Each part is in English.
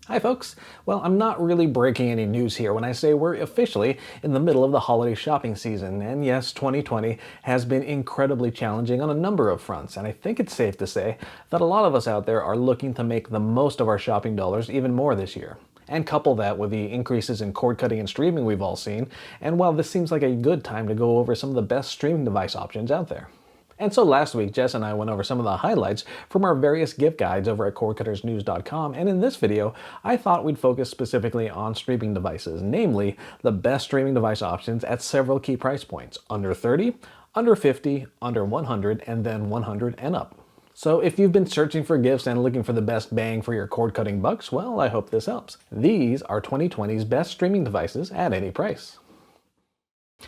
Hi folks! Well, I'm not really breaking any news here when I say we're officially in the middle of the holiday shopping season, and yes, 2020 has been incredibly challenging on a number of fronts, and I think it's safe to say that a lot of us out there are looking to make the most of our shopping dollars even more this year. And couple that with the increases in cord cutting and streaming we've all seen, and while this seems like a good time to go over some of the best streaming device options out there. And so last week, Jess and I went over some of the highlights from our various gift guides over at cordcuttersnews.com, and in this video, I thought we'd focus specifically on streaming devices, namely the best streaming device options at several key price points, under 30, under 50, under 100, and then 100 and up. So if you've been searching for gifts and looking for the best bang for your cord-cutting bucks, well, I hope this helps. These are 2020's best streaming devices at any price.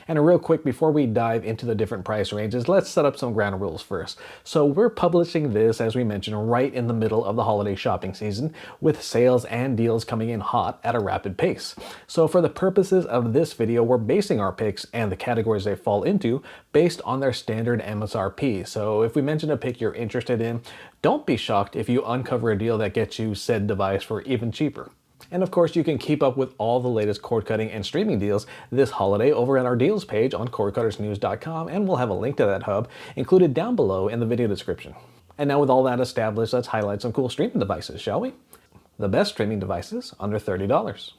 And real quick, before we dive into the different price ranges, let's set up some ground rules first. So we're publishing this, as we mentioned, right in the middle of the holiday shopping season, with sales and deals coming in hot at a rapid pace. So for the purposes of this video, we're basing our picks and the categories they fall into based on their standard MSRP. So if we mention a pick you're interested in, don't be shocked if you uncover a deal that gets you said device for even cheaper. And of course, you can keep up with all the latest cord cutting and streaming deals this holiday over at our deals page on cordcuttersnews.com, and we'll have a link to that hub included down below in the video description. And now with all that established, let's highlight some cool streaming devices, shall we? The best streaming devices under $30.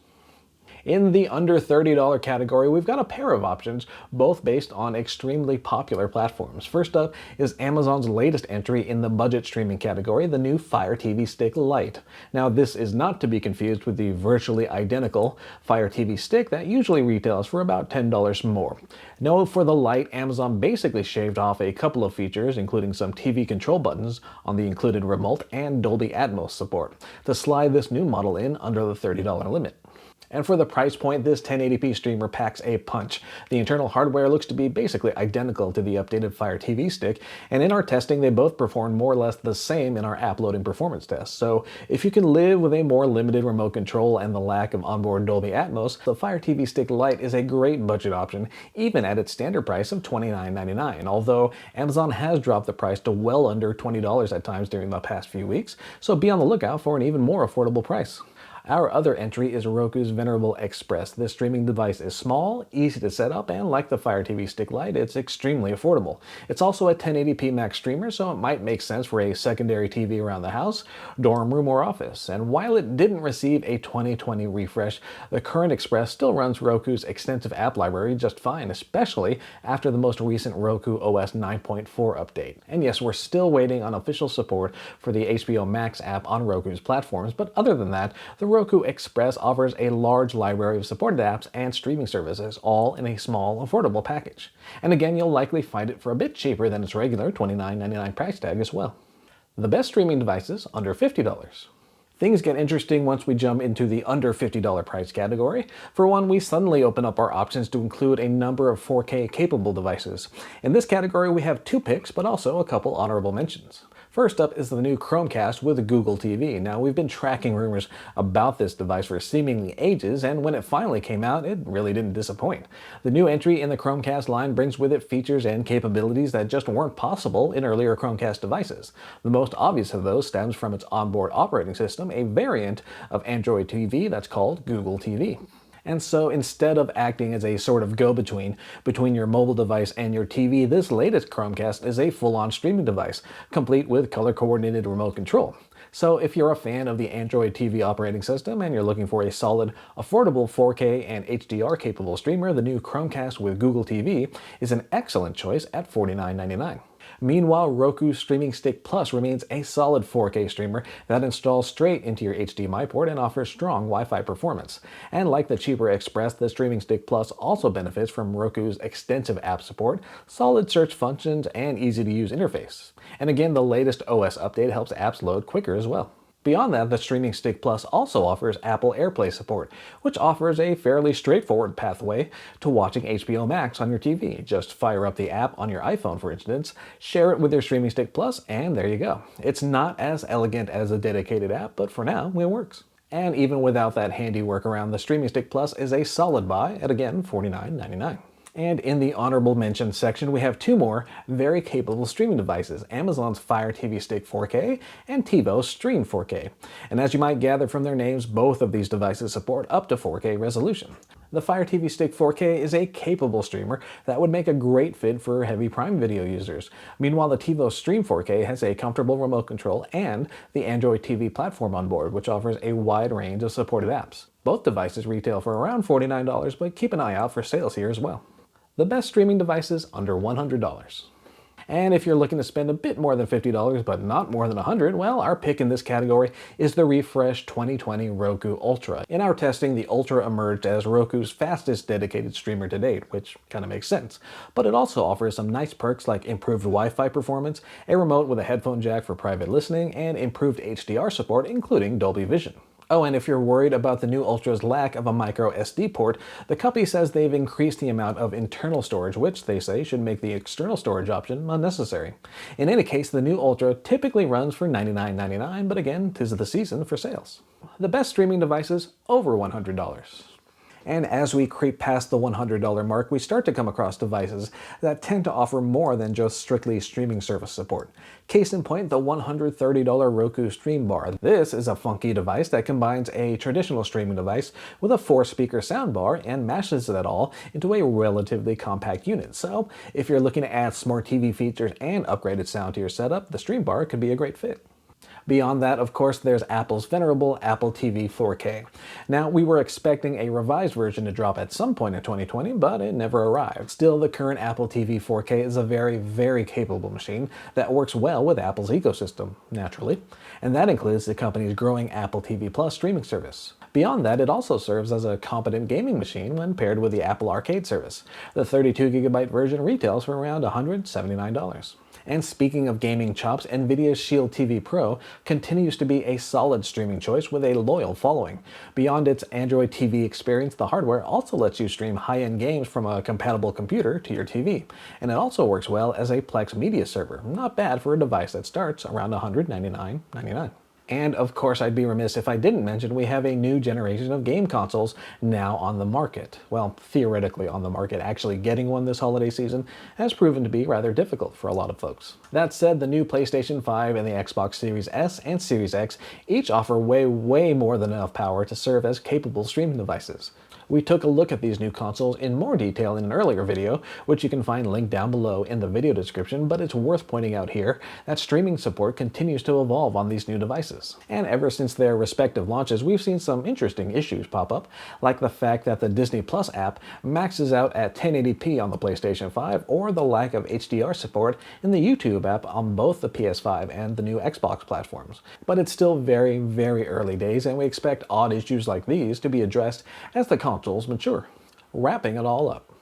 In the under $30 category, we've got a pair of options, both based on extremely popular platforms. First up is Amazon's latest entry in the budget streaming category, the new Fire TV Stick Lite. Now, this is not to be confused with the virtually identical Fire TV Stick that usually retails for about $10 more. No, for the Lite, Amazon basically shaved off a couple of features, including some TV control buttons on the included remote and Dolby Atmos support, to slide this new model in under the $30 limit. And for the price point, this 1080p streamer packs a punch. The internal hardware looks to be basically identical to the updated Fire TV Stick, and in our testing, they both performed more or less the same in our app loading performance tests. So if you can live with a more limited remote control and the lack of onboard Dolby Atmos, the Fire TV Stick Lite is a great budget option, even at its standard price of $29.99, although Amazon has dropped the price to well under $20 at times during the past few weeks, so be on the lookout for an even more affordable price. Our other entry is Roku's venerable Express. This streaming device is small, easy to set up, and like the Fire TV Stick Lite, it's extremely affordable. It's also a 1080p max streamer, so it might make sense for a secondary TV around the house, dorm room, or office. And while it didn't receive a 2020 refresh, the current Express still runs Roku's extensive app library just fine, especially after the most recent Roku OS 9.4 update. And yes, we're still waiting on official support for the HBO Max app on Roku's platforms, but other than that, the Roku Express offers a large library of supported apps and streaming services, all in a small, affordable package. And again, you'll likely find it for a bit cheaper than its regular $29.99 price tag as well. The best streaming devices under $50. Things get interesting once we jump into the under $50 price category. For one, we suddenly open up our options to include a number of 4K capable devices. In this category, we have two picks, but also a couple honorable mentions. First up is the new Chromecast with Google TV. Now, we've been tracking rumors about this device for seemingly ages, and when it finally came out, it really didn't disappoint. The new entry in the Chromecast line brings with it features and capabilities that just weren't possible in earlier Chromecast devices. The most obvious of those stems from its onboard operating system, a variant of Android TV that's called Google TV. And so instead of acting as a sort of go-between between your mobile device and your TV, this latest Chromecast is a full-on streaming device, complete with color-coordinated remote control. So if you're a fan of the Android TV operating system and you're looking for a solid, affordable 4K and HDR-capable streamer, the new Chromecast with Google TV is an excellent choice at $49.99. Meanwhile, Roku Streaming Stick Plus remains a solid 4K streamer that installs straight into your HDMI port and offers strong Wi-Fi performance. And like the cheaper Express, the Streaming Stick Plus also benefits from Roku's extensive app support, solid search functions, and easy-to-use interface. And again, the latest OS update helps apps load quicker as well. Beyond that, the Streaming Stick Plus also offers Apple AirPlay support, which offers a fairly straightforward pathway to watching HBO Max on your TV. Just fire up the app on your iPhone, for instance, share it with your Streaming Stick Plus, and there you go. It's not as elegant as a dedicated app, but for now, it works. And even without that handy workaround, the Streaming Stick Plus is a solid buy at, again, $49.99. And in the honorable mention section, we have two more very capable streaming devices, Amazon's Fire TV Stick 4K and TiVo's Stream 4K. And as you might gather from their names, both of these devices support up to 4K resolution. The Fire TV Stick 4K is a capable streamer that would make a great fit for heavy Prime Video users. Meanwhile, the TiVo Stream 4K has a comfortable remote control and the Android TV platform on board, which offers a wide range of supported apps. Both devices retail for around $49, but keep an eye out for sales here as well. The best streaming devices under $100. And if you're looking to spend a bit more than $50 but not more than $100, well, our pick in this category is the refreshed 2020 Roku Ultra. In our testing, the Ultra emerged as Roku's fastest dedicated streamer to date, which kind of makes sense. But it also offers some nice perks like improved Wi-Fi performance, a remote with a headphone jack for private listening, and improved HDR support, including Dolby Vision. Oh, and if you're worried about the new Ultra's lack of a microSD port, the company says they've increased the amount of internal storage, which they say should make the external storage option unnecessary. In any case, the new Ultra typically runs for $99.99, but again, 'tis the season for sales. The best streaming devices over $100. And as we creep past the $100 mark, we start to come across devices that tend to offer more than just strictly streaming service support. Case in point, the $130 Roku Streambar. This is a funky device that combines a traditional streaming device with a 4-speaker soundbar and mashes it all into a relatively compact unit. So if you're looking to add smart TV features and upgraded sound to your setup, the Streambar could be a great fit. Beyond that, of course, there's Apple's venerable Apple TV 4K. Now, we were expecting a revised version to drop at some point in 2020, but it never arrived. Still, the current Apple TV 4K is a very, very capable machine that works well with Apple's ecosystem, naturally, and that includes the company's growing Apple TV Plus streaming service. Beyond that, it also serves as a competent gaming machine when paired with the Apple Arcade service. The 32GB version retails for around $179. And speaking of gaming chops, NVIDIA Shield TV Pro continues to be a solid streaming choice with a loyal following. Beyond its Android TV experience, the hardware also lets you stream high-end games from a compatible computer to your TV. And it also works well as a Plex media server. Not bad for a device that starts around $199.99. And of course, I'd be remiss if I didn't mention we have a new generation of game consoles now on the market. Well, theoretically on the market. Actually getting one this holiday season has proven to be rather difficult for a lot of folks. That said, the new PlayStation 5 and the Xbox Series S and Series X each offer way more than enough power to serve as capable streaming devices. We took a look at these new consoles in more detail in an earlier video, which you can find linked down below in the video description, but it's worth pointing out here that streaming support continues to evolve on these new devices. And ever since their respective launches, we've seen some interesting issues pop up, like the fact that the Disney Plus app maxes out at 1080p on the PlayStation 5, or the lack of HDR support in the YouTube app on both the PS5 and the new Xbox platforms. But it's still very, very early days, and we expect odd issues like these to be addressed as the consoles mature. Wrapping it all up.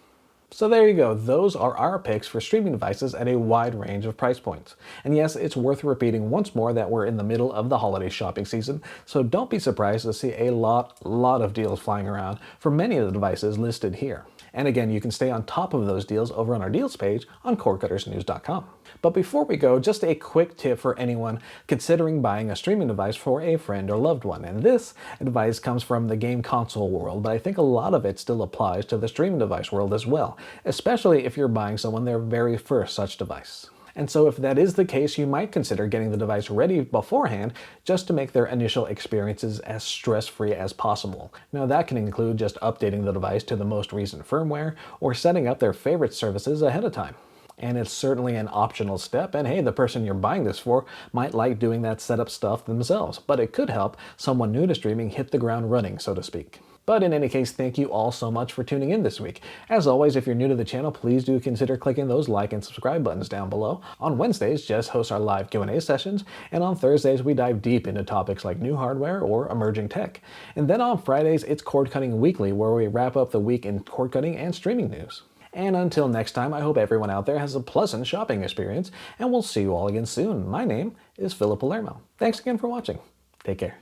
So there you go, those are our picks for streaming devices at a wide range of price points. And yes, it's worth repeating once more that we're in the middle of the holiday shopping season, so don't be surprised to see a lot of deals flying around for many of the devices listed here. And again, you can stay on top of those deals over on our deals page on cordcuttersnews.com. But before we go, just a quick tip for anyone considering buying a streaming device for a friend or loved one. And this advice comes from the game console world, but I think a lot of it still applies to the streaming device world as well, especially if you're buying someone their very first such device. And so if that is the case, you might consider getting the device ready beforehand just to make their initial experiences as stress-free as possible. Now that can include just updating the device to the most recent firmware or setting up their favorite services ahead of time. And it's certainly an optional step, and hey, the person you're buying this for might like doing that setup stuff themselves, but it could help someone new to streaming hit the ground running, so to speak. But in any case, thank you all so much for tuning in this week. As always, if you're new to the channel, please do consider clicking those like and subscribe buttons down below. On Wednesdays, Jess hosts our live Q&A sessions, and on Thursdays, we dive deep into topics like new hardware or emerging tech. And then on Fridays, it's Cord Cutting Weekly, where we wrap up the week in cord cutting and streaming news. And until next time, I hope everyone out there has a pleasant shopping experience, and we'll see you all again soon. My name is Philip Palermo. Thanks again for watching. Take care.